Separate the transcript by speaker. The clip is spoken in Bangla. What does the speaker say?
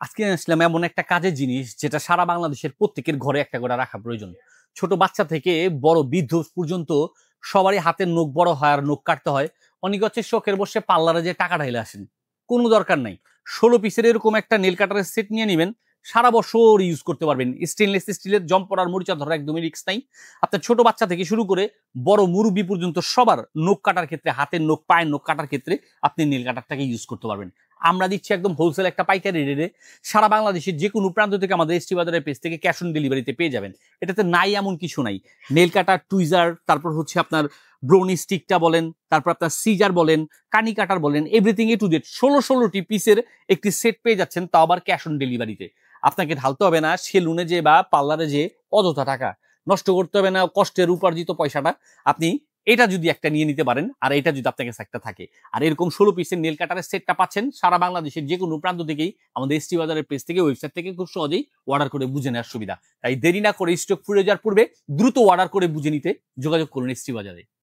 Speaker 1: আজকে আসলাম এমন একটা কাজের জিনিস যেটা সারা বাংলাদেশের প্রত্যেকের ঘরে একটা করে রাখা প্রয়োজন। ছোট বাচ্চা থেকে বড় বৃদ্ধ পর্যন্ত সবারই হাতের নখ বড় হয় আর নখ কাটতে হয়। অনেকে হচ্ছে শখের বসে পার্লারে যে টাকা ঢাইলে আসেন, কোনো দরকার নাই। 16 পিসের এরকম একটা নেল কাটারের সেট নিয়ে নেবেন, সারা বছর ইউজ করতে পারবেন। স্টেনলেস স্টিলের জং পড়ার মরিচা ধরার একদমই রিস্ক নাই। আপনার ছোট বাচ্চা থেকে শুরু করে বড় মুরব্বি পর্যন্ত সবার নখ কাটার ক্ষেত্রে, হাতের নখ পায়ের নখ কাটার ক্ষেত্রে আপনি নীল কাটারটাকে ইউজ করতে পারবেন। আমরা দিচ্ছি একদম হোলসেল একটা পাইকারি রেটে, সারা বাংলাদেশের যে কোনো প্রান্ত থেকে আমাদের এসটি বাজারের পেজ থেকে ক্যাশ অন ডেলিভারিতে পেয়ে যাবেন। এটাতে নাই এমন কিছু নাই। নেল কাটার, টুইজার, তারপর হচ্ছে আপনার ব্রোনি স্টিকটা বলেন, তারপর আপনার সিজার বলেন, কানি কাটার বলেন, এভরিথিং এ টু জেড 16টি পিসের একটি সেট পেয়ে যাচ্ছেন, তাও আবার ক্যাশ অন ডেলিভারিতে। আপনাকে ঢালতে হবে না সেলুনে যে বা পার্লারে যে অযথা টাকা নষ্ট করতে হবে না, কষ্টের উপার্জিত পয়সাটা আপনি এটা যদি একটা নিয়ে নিতে পারেন, আর এটা যদি আপনার কাছে একটা থাকে, আর এরকম 16 পিসের নেল কাটারের সেটটা পাচ্ছেন সারা বাংলাদেশের যে কোনো প্রান্ত থেকেই আমাদের এসটি বাজারের পেজ থেকে, ওয়েবসাইট থেকে খুব সহজেই অর্ডার করে বুঝে নেওয়ার সুবিধা। তাই দেরি না করে, স্টক ফুরিয়ে যাওয়ার পূর্বে দ্রুত অর্ডার করে বুঝে নিতে যোগাযোগ করুন এসটি বাজারে।